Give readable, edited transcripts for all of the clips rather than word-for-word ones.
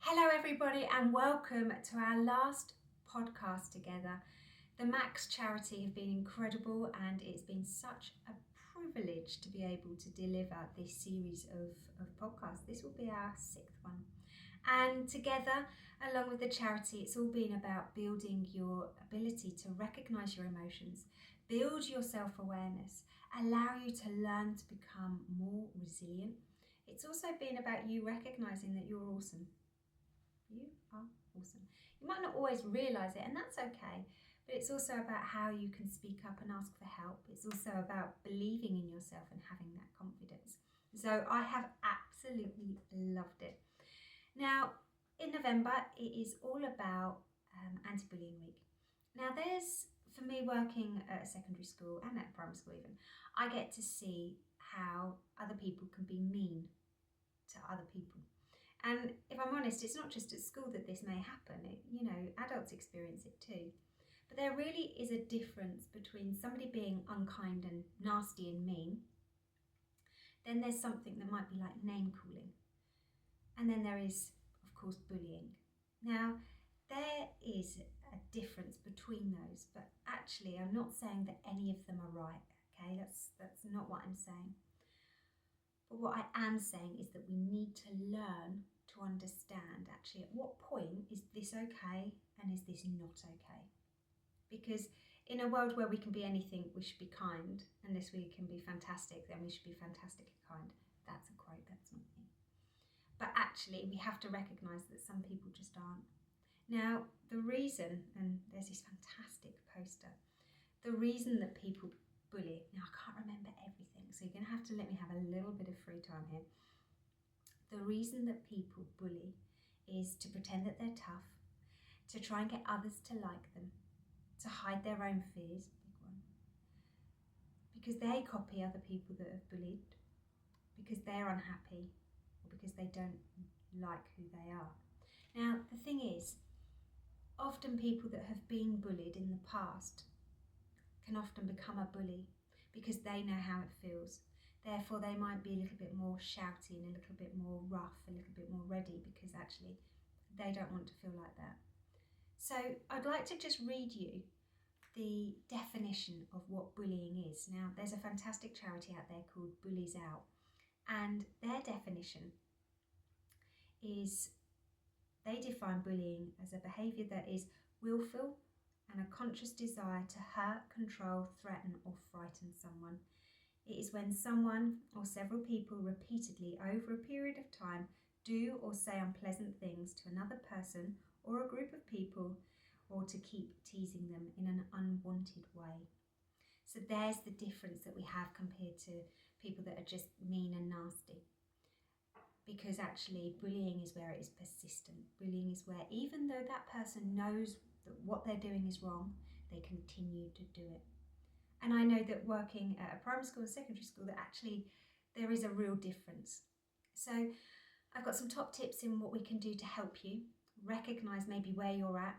Hello, everybody, and welcome to our last podcast together. The Max charity have been incredible, and it's been such a privilege to be able to deliver this series of podcasts. This will be our sixth one. And together, along with the charity, it's all been about building your ability to recognize your emotions, build your self awareness, allow you to learn to become more resilient. It's also been about you recognizing that you're awesome. You are awesome. You might not always realise it, and that's okay, but it's also about how you can speak up and ask for help. It's also about believing in yourself and having that confidence. So I have absolutely loved it. Now, in November, it is all about Anti-Bullying Week. Now, for me, working at a secondary school and at primary school even, I get to see how other people can be mean to other people. And if I'm honest, it's not just at school that this may happen. Adults experience it too. But there really is a difference between somebody being unkind and nasty and mean. Then there's something that might be like name calling. And then there is, of course, bullying. Now, there is a difference between those, but actually I'm not saying that any of them are right, okay? That's not what I'm saying. But what I am saying is that we need to learn to understand actually at what point is this okay and is this not okay. Because in a world where we can be anything, we should be kind. Unless we can be fantastic, then we should be fantastic and kind. That's a quote, that's not me. But actually, we have to recognise that some people just aren't. Now, the reason, and there's this fantastic poster, the reason that people bully, now I can't remember everything, so you're going to have to let me have a little bit of free time here. The reason that people bully is to pretend that they're tough, to try and get others to like them, to hide their own fears, big one, because they copy other people that have bullied, because they're unhappy, or because they don't like who they are. Now, the thing is, often people that have been bullied in the past can often become a bully because they know how it feels. Therefore, they might be a little bit more shouty and a little bit more rough, a little bit more ready because actually they don't want to feel like that. So I'd like to just read you the definition of what bullying is. Now, there's a fantastic charity out there called Bullies Out, and their definition is they define bullying as a behaviour that is willful and a conscious desire to hurt, control, threaten or frighten someone. It is when someone or several people repeatedly over a period of time do or say unpleasant things to another person or a group of people, or to keep teasing them in an unwanted way. So there's the difference that we have compared to people that are just mean and nasty. Because actually bullying is where it is persistent. Bullying is where even though that person knows that what they're doing is wrong, they continue to do it. And I know that working at a primary school and secondary school that actually there is a real difference. So I've got some top tips in what we can do to help you recognise maybe where you're at,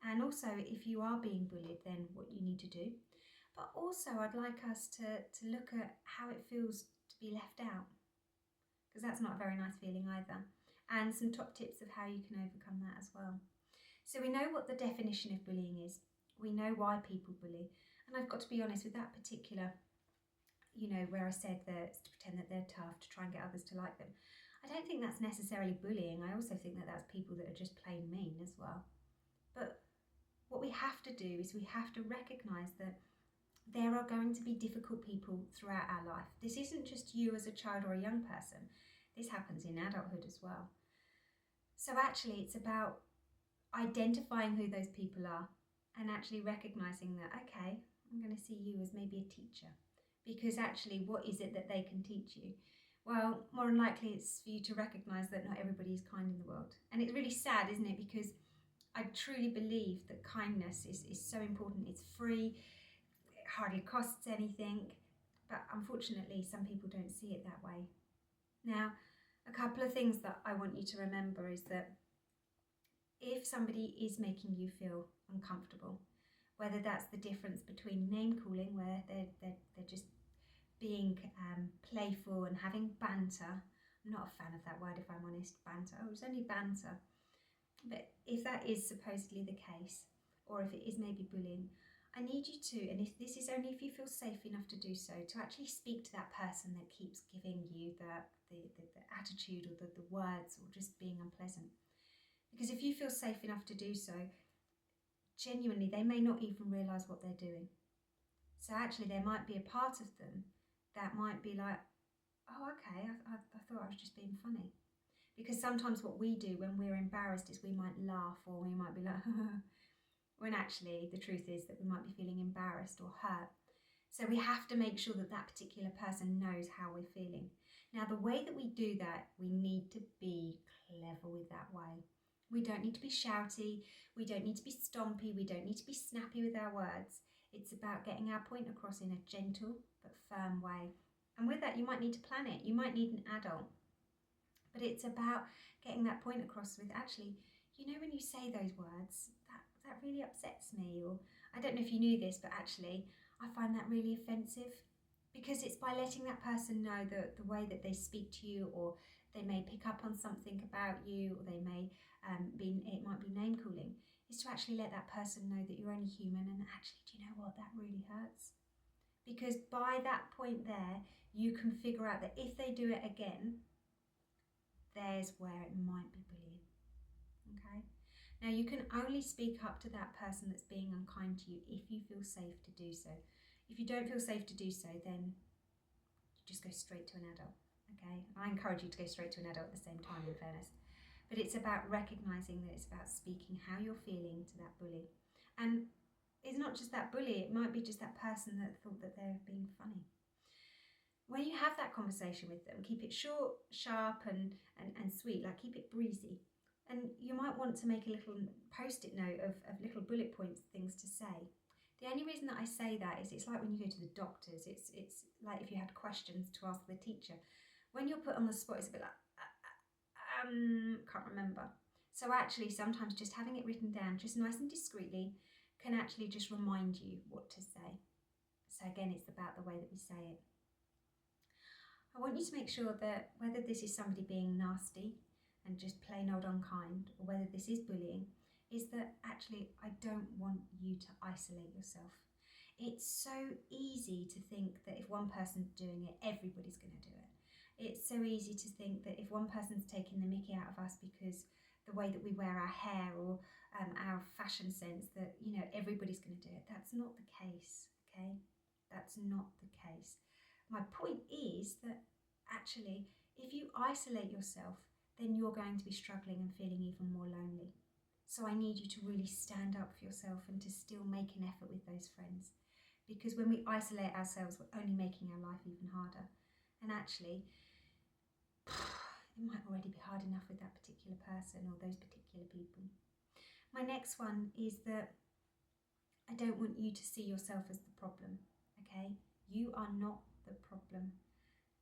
and also if you are being bullied, then what you need to do. But also I'd like us to look at how it feels to be left out, because that's not a very nice feeling either, and some top tips of how you can overcome that as well. So we know what the definition of bullying is. We know why people bully. And I've got to be honest with that particular, where I said that it's to pretend that they're tough, to try and get others to like them. I don't think that's necessarily bullying. I also think that that's people that are just plain mean as well. But what we have to do is we have to recognise that there are going to be difficult people throughout our life. This isn't just you as a child or a young person. This happens in adulthood as well. So actually it's about identifying who those people are and actually recognising that, okay, I'm going to see you as maybe a teacher, because actually what is it that they can teach you? Well, more than likely it's for you to recognise that not everybody is kind in the world. And it's really sad, isn't it? Because I truly believe that kindness is so important. It's free, it hardly costs anything, but unfortunately some people don't see it that way. Now, a couple of things that I want you to remember is that if somebody is making you feel uncomfortable, whether that's the difference between name calling, where they're just being playful and having banter. I'm not a fan of that word, if I'm honest, banter. Oh, it's only banter. But if that is supposedly the case, or if it is maybe bullying, I need you to, and if this is only if you feel safe enough to do so, to actually speak to that person that keeps giving you the attitude or the words or just being unpleasant. Because if you feel safe enough to do so, genuinely, they may not even realise what they're doing. So actually there might be a part of them that might be like, oh, okay, I thought I was just being funny. Because sometimes what we do when we're embarrassed is we might laugh, or we might be like, when actually the truth is that we might be feeling embarrassed or hurt. So we have to make sure that that particular person knows how we're feeling. Now, the way that we do that, we need to be clever with that way. We don't need to be shouty, we don't need to be stompy, we don't need to be snappy with our words. It's about getting our point across in a gentle but firm way. And with that, you might need to plan it. You might need an adult. But it's about getting that point across with, actually, when you say those words, that really upsets me. Or I don't know if you knew this, but actually, I find that really offensive. Because it's by letting that person know that the way that they speak to you, or they may pick up on something about you, or they may it might be name calling, is to actually let that person know that you're only human, and actually, do you know what, that really hurts. Because by that point there, you can figure out that if they do it again, there's where it might be bullying. Okay? Now, you can only speak up to that person that's being unkind to you if you feel safe to do so. If you don't feel safe to do so, then you just go straight to an adult. Okay? I encourage you to go straight to an adult at the same time, in fairness. But it's about recognising that it's about speaking how you're feeling to that bully. And it's not just that bully, it might be just that person that thought that they're being funny. When you have that conversation with them, keep it short, sharp and sweet, like keep it breezy. And you might want to make a little post-it note of little bullet points, things to say. The only reason that I say that is it's like when you go to the doctors, it's like if you had questions to ask the teacher. When you're put on the spot, it's a bit like, can't remember. So actually sometimes just having it written down, just nice and discreetly, can actually just remind you what to say. So again, it's about the way that we say it. I want you to make sure that whether this is somebody being nasty and just plain old unkind, or whether this is bullying, is that actually I don't want you to isolate yourself. It's so easy to think that if one person's doing it, everybody's going to do it. It's so easy to think that if one person's taking the mickey out of us because the way that we wear our hair or our fashion sense, that everybody's going to do it. That's not the case, okay? That's not the case. My point is that actually, if you isolate yourself, then you're going to be struggling and feeling even more lonely. So I need you to really stand up for yourself and to still make an effort with those friends. Because when we isolate ourselves, we're only making our life even harder. And actually, it might already be hard enough with that particular person or those particular people. My next one is that I don't want you to see yourself as the problem, okay? You are not the problem.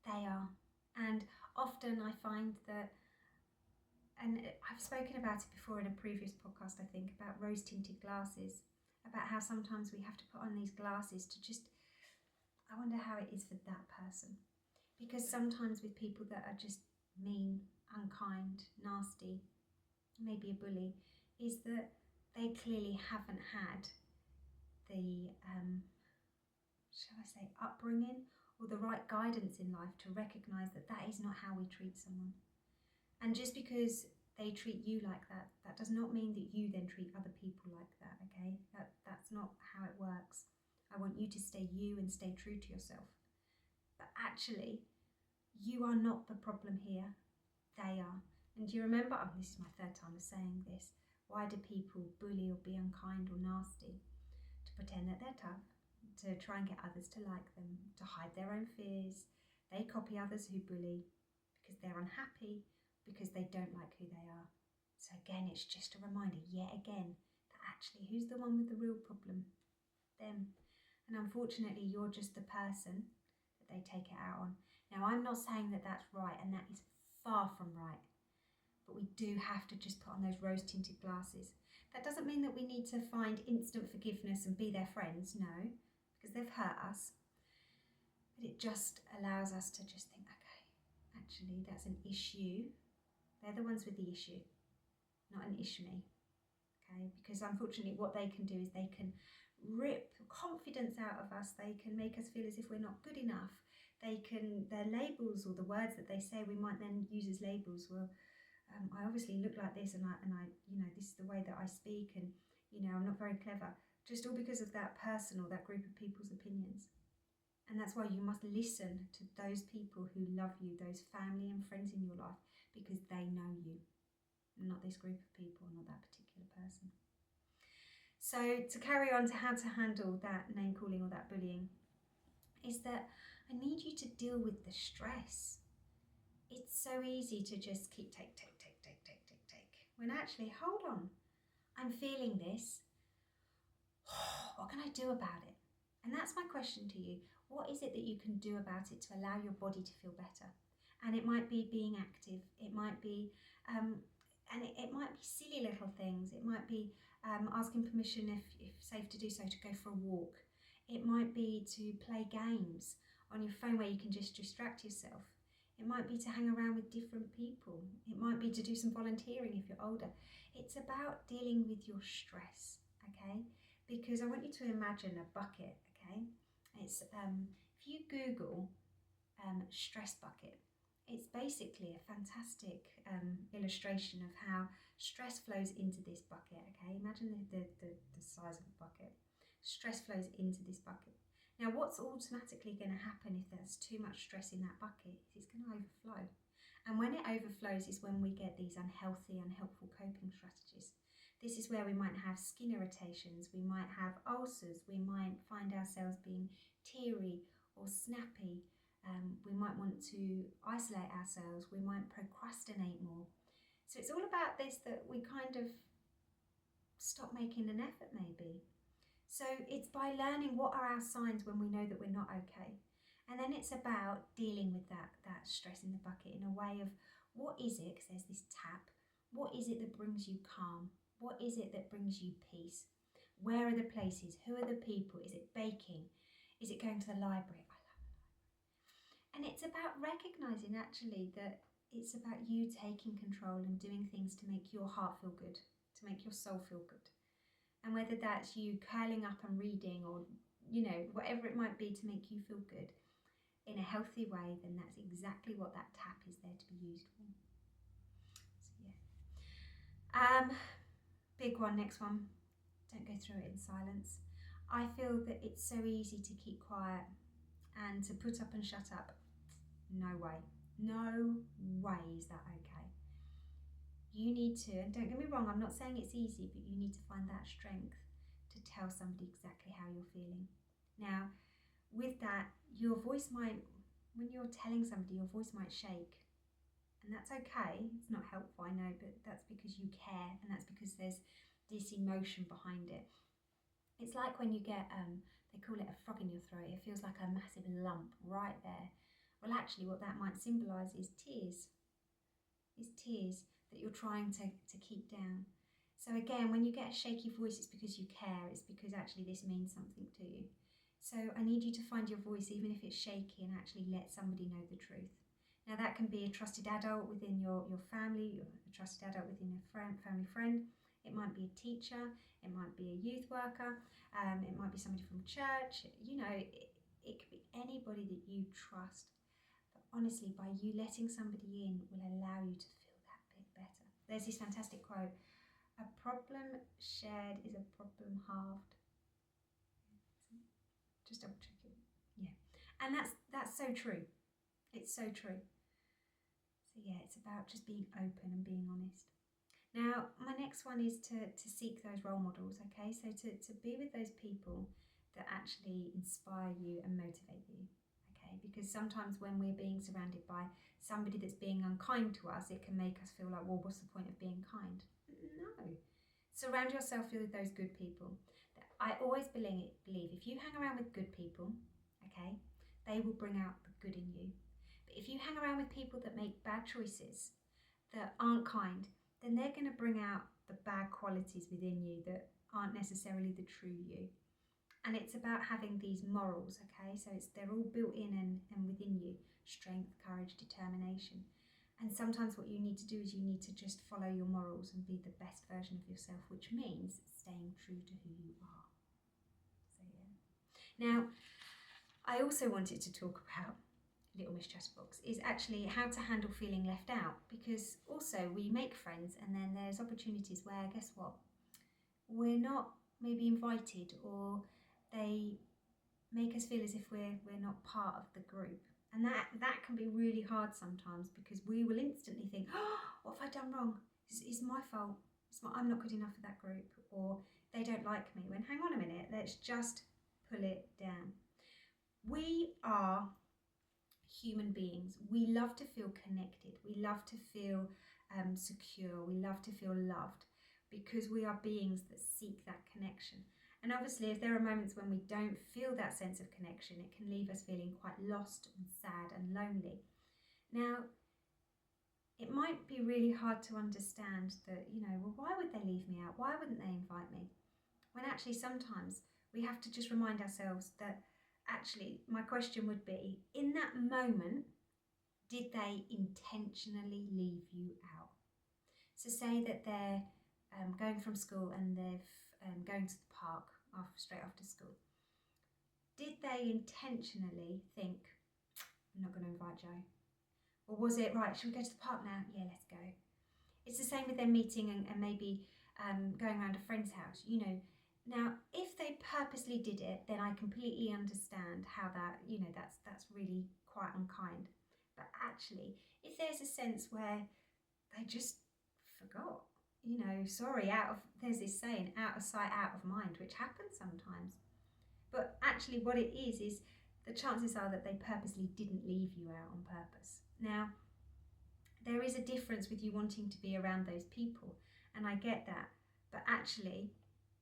They are. And often I find that, and I've spoken about it before in a previous podcast, I think, about rose-tinted glasses, about how sometimes we have to put on these glasses to just, I wonder how it is for that person. Because sometimes with people that are just mean, unkind, nasty, maybe a bully, is that they clearly haven't had the, shall I say, upbringing or the right guidance in life to recognise that that is not how we treat someone. And just because they treat you like that, that does not mean that you then treat other people like that, okay? That's not how it works. I want you to stay you and stay true to yourself. But actually, you are not the problem here. They are. And do you remember, this is my third time of saying this, why do people bully or be unkind or nasty? To pretend that they're tough, to try and get others to like them, to hide their own fears. They copy others who bully because they're unhappy, because they don't like who they are. So again, it's just a reminder, yet again, that actually who's the one with the real problem? Them. And unfortunately, you're just the person that they take it out on. Now, I'm not saying that that's right, and that is far from right. But we do have to just put on those rose-tinted glasses. That doesn't mean that we need to find instant forgiveness and be their friends, no, because they've hurt us. But it just allows us to just think, okay, actually, that's an issue. They're the ones with the issue. not an Ishmi. Okay, because unfortunately what they can do is they can rip confidence out of us. They can make us feel as if we're not good enough. Their labels or the words that they say we might then use as labels. Well, I obviously look like this, and I this is the way that I speak, and I'm not very clever. Just all because of that person or that group of people's opinions. And that's why you must listen to those people who love you, those family and friends in your life, because they know you, not this group of people, not that particular person. So to carry on to how to handle that name calling or that bullying, is that I need you to deal with the stress. It's so easy to just keep take, when actually, hold on, I'm feeling this. What can I do about it? And that's my question to you. What is it that you can do about it to allow your body to feel better? And it might be being active. It might be, it might be silly little things. It might be asking permission, if safe to do so, to go for a walk. It might be to play games on your phone where you can just distract yourself. It might be to hang around with different people. It might be to do some volunteering if you're older. It's about dealing with your stress, okay? Because I want you to imagine a bucket, okay? It's if you Google stress bucket, it's basically a fantastic illustration of how stress flows into this bucket, okay? Imagine the size of a bucket. Stress flows into this bucket. Now, what's automatically going to happen if there's too much stress in that bucket is it's going to overflow. And when it overflows is when we get these unhealthy, unhelpful coping strategies. This is where we might have skin irritations, we might have ulcers, we might find ourselves being teary or snappy. We might want to isolate ourselves, we might procrastinate more. So it's all about this, that we kind of stop making an effort maybe. So it's by learning what are our signs when we know that we're not okay. And then it's about dealing with that stress in the bucket in a way of, what is it, because there's this tap, what is it that brings you calm? What is it that brings you peace? Where are the places? Who are the people? Is it baking? Is it going to the library? I love the library. And it's about recognising actually that it's about you taking control and doing things to make your heart feel good, to make your soul feel good. And whether that's you curling up and reading, or whatever it might be to make you feel good in a healthy way, then that's exactly what that tap is there to be used for. So yeah. Big one, next one. Don't go through it in silence. I feel that it's so easy to keep quiet and to put up and shut up. No way. No way is that okay. You need to, and don't get me wrong, I'm not saying it's easy, but you need to find that strength to tell somebody exactly how you're feeling. Now, with that, your voice might, when you're telling somebody, your voice might shake. And that's okay. It's not helpful, I know, but that's because you care, and that's because there's this emotion behind it. It's like when you get, they call it a frog in your throat. It feels like a massive lump right there. Well, actually, what that might symbolise is tears. It's tears that you're trying to keep down. So again, when you get a shaky voice, it's because you care. It's because actually this means something to you. So I need you to find your voice, even if it's shaky, and actually let somebody know the truth. Now that can be a trusted adult within your family, or a trusted adult within a family friend. It might be a teacher, it might be a youth worker, it might be somebody from church. It could be anybody that you trust. But honestly, by you letting somebody in will allow you to feel that bit better. There's this fantastic quote: "A problem shared is a problem halved." Just double check it. Yeah, and that's so true. It's so true. So yeah, it's about just being open and being honest. Now, my next one is to seek those role models, okay? So to be with those people that actually inspire you and motivate you, okay? Because sometimes when we're being surrounded by somebody that's being unkind to us, it can make us feel like, well, what's the point of being kind? No. Surround yourself with those good people. I always believe if you hang around with good people, okay, they will bring out the good in you. But if you hang around with people that make bad choices, that aren't kind, then they're going to bring out the bad qualities within you that aren't necessarily the true you. And it's about having these morals, okay? So they're all built in and within you: strength, courage, determination. And sometimes what you need to do is you need to just follow your morals and be the best version of yourself, which means staying true to who you are. So yeah. Now, I also wanted to talk about Little Miss Chatterbox is actually how to handle feeling left out, because also we make friends and then there's opportunities where, guess what, we're not maybe invited, or they make us feel as if we're not part of the group. And that can be really hard sometimes, because we will instantly think, oh, what have I done wrong? It's my fault. I'm not good enough for that group, or they don't like me. When, hang on a minute, let's just pull it down. We are human beings. We love to feel connected. We love to feel secure. We love to feel loved, because we are beings that seek that connection. And obviously, if there are moments when we don't feel that sense of connection, it can leave us feeling quite lost and sad and lonely. Now, it might be really hard to understand that, well, why would they leave me out? Why wouldn't they invite me? When actually sometimes we have to just remind ourselves that actually my question would be, in that moment, did they intentionally leave you out? So say that they're going from school and they're going to the park straight after school. Did they intentionally think, I'm not going to invite Joe? Or was it, right, should we go to the park now? Yeah, let's go. It's the same with them meeting and maybe going around a friend's house. Now, if they purposely did it, then I completely understand how that, that's really quite unkind. But actually, if there's a sense where they just forgot, there's this saying, out of sight, out of mind, which happens sometimes. But actually what it is the chances are that they purposely didn't leave you out on purpose. Now, there is a difference with you wanting to be around those people, and I get that. But actually,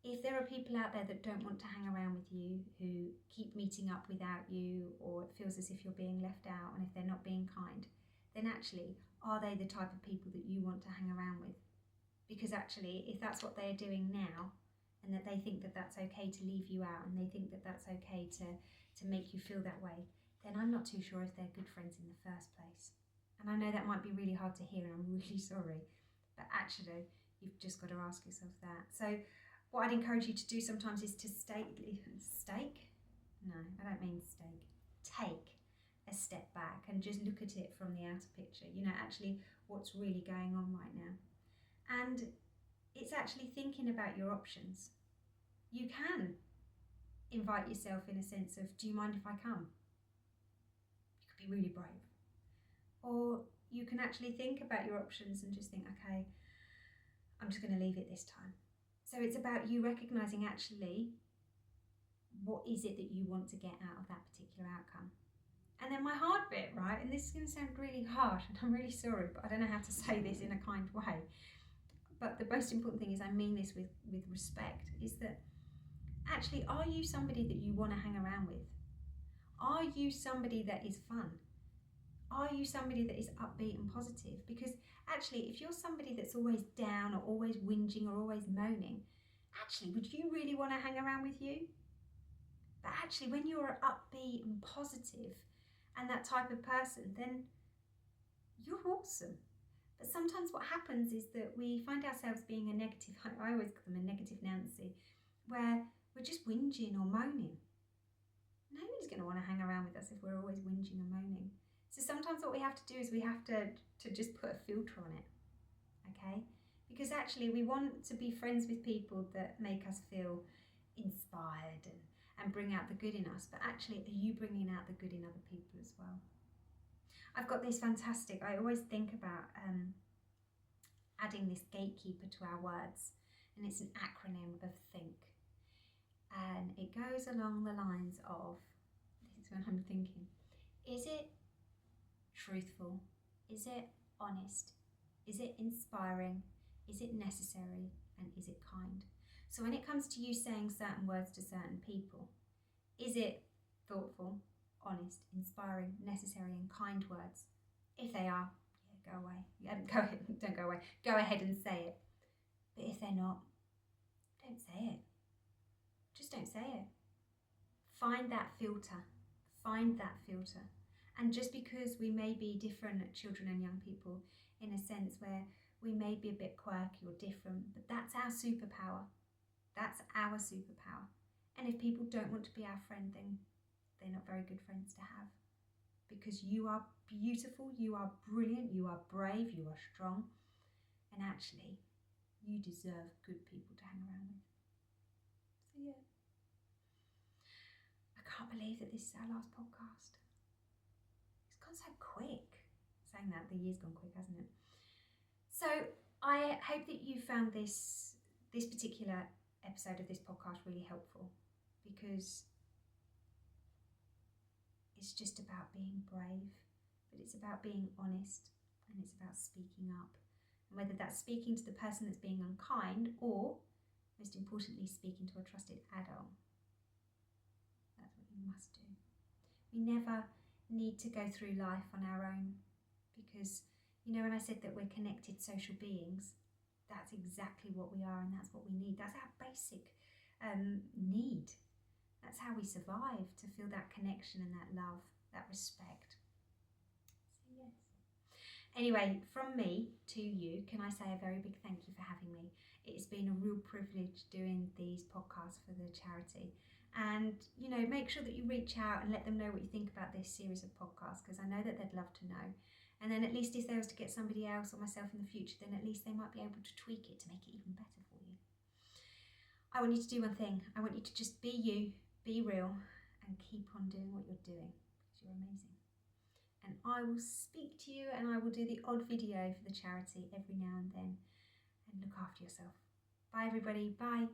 if there are people out there that don't want to hang around with you, who keep meeting up without you, or it feels as if you're being left out, and if they're not being kind, then actually, are they the type of people that you want to hang around with? Because actually, if that's what they're doing now, and that they think that that's okay to leave you out, and they think that that's okay to make you feel that way, then I'm not too sure if they're good friends in the first place. And I know that might be really hard to hear, and I'm really sorry, but actually, you've just got to ask yourself that. So what I'd encourage you to do sometimes is to take a step back and just look at it from the outer picture, actually what's really going on right now. And it's actually thinking about your options. You can invite yourself in a sense of, do you mind if I come? You could be really brave. Or you can actually think about your options and just think, okay, I'm just going to leave it this time. So it's about you recognizing actually, what is it that you want to get out of that particular outcome? And then my hard bit, right, and this is going to sound really harsh, and I'm really sorry, but I don't know how to say this in a kind way. But the most important thing is, I mean this with respect, is that actually, are you somebody that you want to hang around with? Are you somebody that is fun? Are you somebody that is upbeat and positive? Because actually, if you're somebody that's always down or always whinging or always moaning, actually, would you really want to hang around with you? But actually, when you're upbeat and positive and that type of person, then you're awesome. But sometimes what happens is that we find ourselves being a negative, I always call them a negative Nancy, where we're just whinging or moaning. Nobody's going to want to hang around with us if we're always whinging and moaning. So sometimes what we have to do is we have to just put a filter on it, okay? Because actually we want to be friends with people that make us feel inspired and bring out the good in us. But actually, are you bringing out the good in other people as well? I've got this fantastic, I always think about adding this gatekeeper to our words, and it's an acronym of THINK. And it goes along the lines of, this is when I'm thinking, is it truthful? Is it honest? Is it inspiring? Is it necessary? And is it kind? So when it comes to you saying certain words to certain people, is it thoughtful, honest, inspiring, necessary, and kind words? If they are, yeah, go away. Yeah, don't go away. Go ahead and say it. But if they're not, don't say it. Just don't say it. Find that filter. Find that filter. And just because we may be different children and young people in a sense where we may be a bit quirky or different, but that's our superpower. That's our superpower. And if people don't want to be our friend, then they're not very good friends to have. Because you are beautiful, you are brilliant, you are brave, you are strong. And actually, you deserve good people to hang around with. So yeah. I can't believe that this is our last podcast. It's gone so quick. Saying that, the year's gone quick, hasn't it? So I hope that you found this particular episode of this podcast really helpful, because it's just about being brave, but it's about being honest, and it's about speaking up. And whether that's speaking to the person that's being unkind, or most importantly, speaking to a trusted adult, that's what you must do. We never need to go through life on our own, because, you know, when I said that we're connected social beings, that's exactly what we are, and that's what we need. That's our basic need. That's how we survive, to feel that connection and that love, that respect. So yes. Anyway, from me to you, can I say a very big thank you for having me. It's been a real privilege doing these podcasts for the charity. And, you know, make sure that you reach out and let them know what you think about this series of podcasts, because I know that they'd love to know. And then at least if there was to get somebody else or myself in the future, then at least they might be able to tweak it to make it even better for you. I want you to do one thing. I want you to just be you, be real, and keep on doing what you're doing, because you're amazing. And I will speak to you, and I will do the odd video for the charity every now and then. And look after yourself. Bye everybody. Bye.